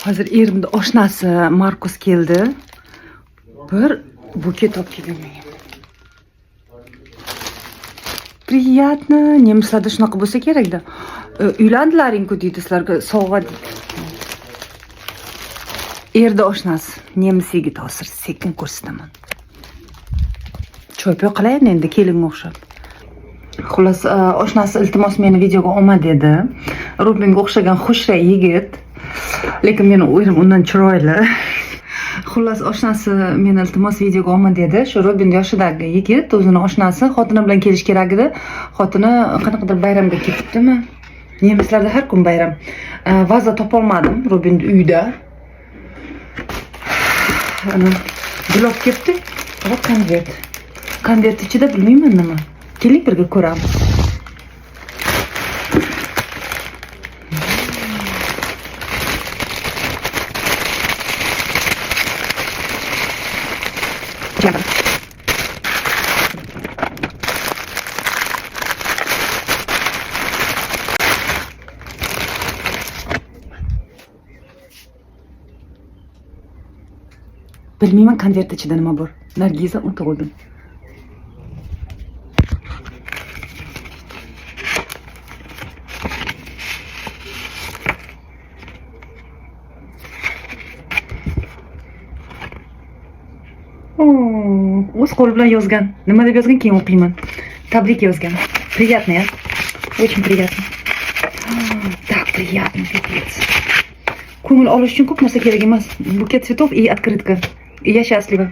Hozir erimni oshnasi Markus keldi. Bir buket olib kelgan menga. Приятно. Nemislarda shunaqa bo'lsa kerak-da. Uylandilaring-ku deydi sizlarga sovg'a deydi. Erdi oshnasi nemis yigit hozir sekin ko'rsataman. Cho'pi qilayin endi kelinga o'xshab. Xullas, oshnasi iltimos meni videoga olma dedi. Rubinga o'xshagan xushray yigit. Lekin meni o'yim undan chiroyli. Xullas, oshnasi meni iltimos videoga olma dedi. Shu Rubin yoshidagi yigit o'zini oshnasi xotini bilan kelish kerak edi. Xotini qanaqadir bayramga ketibdimi? Nemislarda har kun bayram. Vaza topolmadim Rubinning uyida. Ana gul olib ketdi. Va konvert. Konvert ichida bilmayman nima. Keling birga ko'ramiz. Bilmayman konvert ichida nima bor. Nargiza unutib qo'ydim. O'z qo'li bilan yozgan. Nima deb yozgan keyin o'qiyman. Tabrik yozgan. Приятно, ya. Очень приятно. Так приятно, пипец. Ko'ngil olish uchun ko'p narsa kerak emas. Buket цветов и открытка. И я счастлива.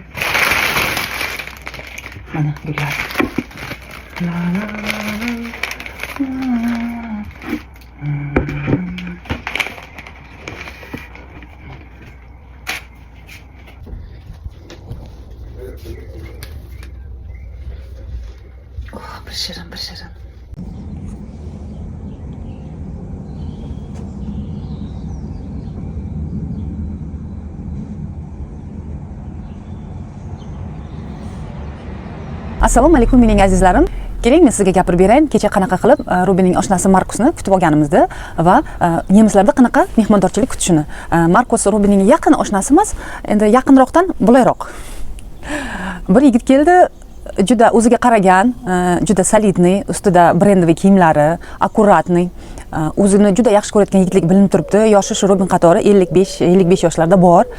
Mana gullar. La la la. Oh, bir shirin. Assalomu alaykum mening azizlarim. Keling, men sizga gapirib berayin. Kecha qanaqa qilib Rubinning oshnasi Markusni kutib olganimizni va nemislarda qanaqa mehmondorchilik kutishini. Markus Rubinning yaqin oshnasi emas, endi yaqinroqdan bulayroq. Bir yigit keldi, juda o'ziga qaragan, juda solidniy, ustida brendovый kiyimlari, akkuratniy, o'zini juda yaxshi ko'rayotgan yigitlik bilinib turibdi. Yoshi shu Rubin qatori 55 yoshlarda bor.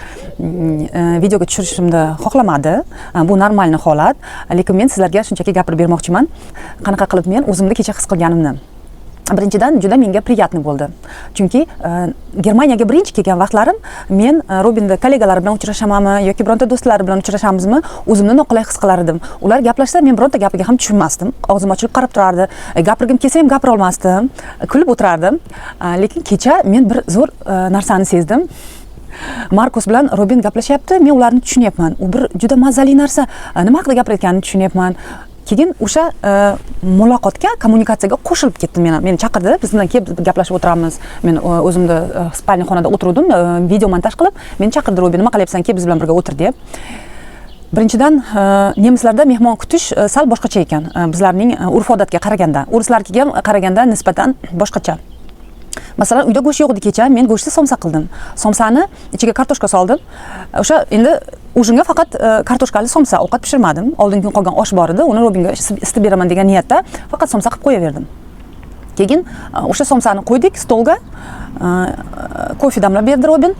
Videoga tushirishimni xohlamadi. Bu normal holat. Lekin men sizlarga shunchaki gapirib bermoqchiman. Qanaqa qilib men o'zimni kecha his qilganimni. Birinchidan juda menga приятный bo'ldi. Chunki Germaniyaga birinchi kelgan vaqtlarim men Rubinning kollegalari bilan uchrashamanmi yoki bironta do'stlari bilan uchrashamizmi, o'zimni noqulay his qilar edim. Ular gaplashsa, men bironta gapiga ham tushunmasdim. Og'zim ochilib qarab turardi. Gapirgim kelsa ham gapira olmasdim. Kulib o'tirardim. Lekin kecha men bir zo'r narsani sezdim. Markus bilan Rubin gaplashyapti, men ularni tushunyapman. U bir juda mazali narsa. Nima haqida gapirayotganini tushunyapman. Keyin o'sha muloqotga, kommunikatsiyaga qo'shilib ketdim. Meni chaqirdi, biz bilan kelib gaplashib o'tiramiz. Men o'zimda spalni xonada o'tirdim, video montaj qilib, meni chaqirdi Rubin, nima qilyapsan, kelib biz bilan birga o'tir deb. Birinchidan nemislarda mehmon kutish sal boshqacha ekan. Bizlarning urf-odatga qaraganda, o'rislarga qaraganda nisbatan boshqacha. Masalan, uyda go'sht yo'q edi kecha, men go'shtni somsa qildim. Somsani ichiga kartoshka soldim. O'sha endi ujinga faqat kartoshkali somsa, ovqat pishirmadim. Oldingi kun qolgan osh bor edi, uni Rubinga isitib beraman degan niyatda faqat somsa qilib qo'yaverdim. Keyin o'sha somsani qo'ydik stolga. Kofe damlab berdi Rubin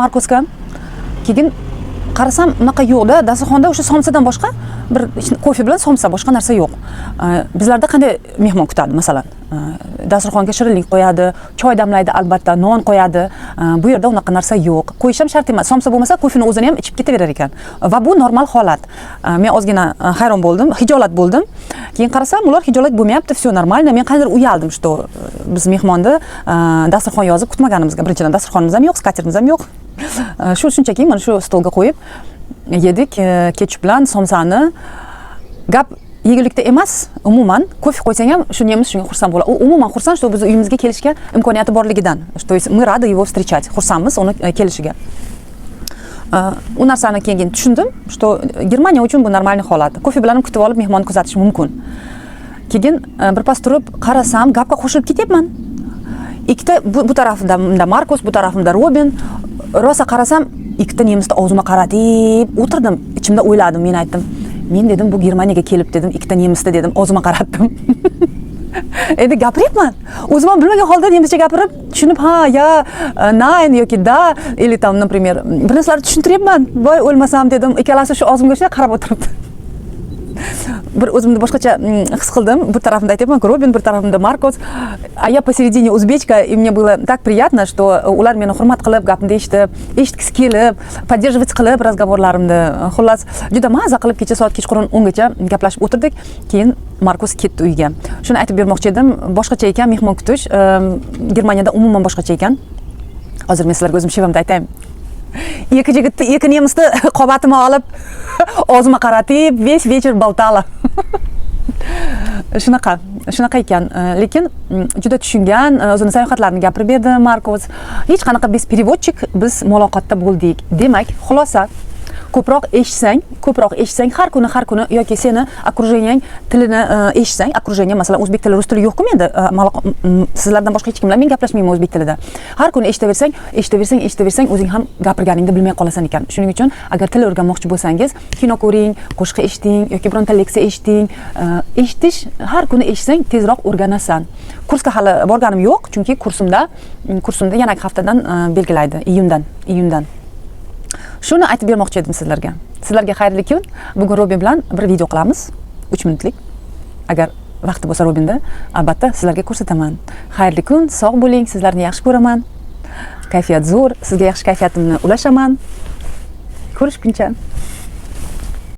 Markusga. Keyin qarasam, unaqa yo'q-da, dasturxonda o'sha somsadan boshqa bir kofe bilan somsa, boshqa narsa yo'q. Bizlarda qanday mehmon kutadi, masalan? Dasturxonga shirinlik qo'yadi, choy damlaydi, albatta, non qo'yadi. Bu yerda unaqa narsa yo'q. Qo'yish ham shart emas. Somsa bo'lmasa, kofeni o'zini ham ichib ketaverar ekan. Va bu normal holat. Men ozgina hayron bo'ldim, hijolat bo'ldim. Keyin qarasam, ular hijolat bo'lmayapti, все нормально. Men qanday uyaldim, что biz mehmonni dasturxon yozib kutmaganimizga. Birinchidan dasturxonimiz ham yo'q, skatertimiz ham yo'q. Shunchaki mana shu stolga qo'yib yedik, ketchup bilan somsani. Gap yegulikda emas, umuman kofe qo'ysang ham shu nemis shunga xursand bo'ladi. U umuman xursand, что biz uyimizga kelishga imkoniyati borligidan. То есть мы rады его встречать. Xursandmiz uni kelishiga. U narsani keyin tushundim, что Germaniya uchun bu normal holat. Kofe bilan kutib olib mehmon kuzatish mumkin. Keyin birpas turib qarasam, gapga qo'shilib ketyapman. Ikkita bu tarafimda Markus, bu tarafimda Rubin. rosa qarasam ikkita nemisni og'zimga qaratib o'tirdim. Ichimda o'yladim, men aytdim. Men dedim bu Germaniyaga kelib dedim, ikkita nemisni dedim, og'zimga qaratdim. Endi gapiryapman. O'zim ham bilmagan holda nemischa gapirib, tushunib, ha, ya, nein yoki da, или там, например, bir narsalarni tushuntiryapman. Voy, o'lmasam dedim, ikkalasi shu og'zimga shunday qarab o'tiribdi. Bir o'zimni boshqacha his qildim. Bir tarafimda aytyapman Robin, bir tarafimda Markos. А я посередине узбечка, и мне было так приятно, что ular meni hurmat qilib, gapimni eshitgisi kelib, поддерживать qilib razgovorlarimni. Xullas, juda maza qilib kecha soat kechqurun 10 gacha gaplashib o'tirdik. Keyin Markos ketdi uyga. Shuni aytib bermoqchi edim, boshqacha ekan mehmon kutish, Germaniyada umuman boshqacha ekan. Hozir men sizlarga o'zim shevimda aytayim. Ikki yigitni, ikki nemisni qobatimga olib, og'zimga qaratib, весь вечер болтала. Shunaqa ekan. Lekin juda tushungan, o'zini sayohatlarini gapirib berdi Markos. Hech qanaqa biz переводчик, biz muloqotda bo'ldik. Demak, xulosa ko'proq eshitsang, har kuni yoki seni okrujeniyang tilini eshitsang, okrujeniyang masalan o'zbek tili, rus tili yo'q-ku menda, sizlardan boshqa hech kim bilan men gaplashmayman o'zbek tilida. Har kuni eshitaversang, o'zing ham gapirganingni bilmay qolasan ekan. Shuning uchun agar til o'rganmoqchi bo'lsangiz, kino ko'ring, qo'shiq eshiting yoki bironta leksiya eshiting. Eshitish, har kuni eshitsang tezroq o'rganasan. Kursga hali borganim yo'q, chunki kursimda yana haftadan belgilaydi, iyundan. Shuni aytib bermoqchi edim sizlarga. Sizlarga xayrli kun. Bugun Robin bilan bir video qilamiz, 3 minutlik. Agar vaqti bo'lsa Robinda, albatta sizlarga ko'rsataman. Xayrli kun, sog' bo'ling, sizlarni yaxshi ko'raman. Kayfiyat zo'r, sizga yaxshi kayfiyatimni ulashaman. Ko'rishguncha.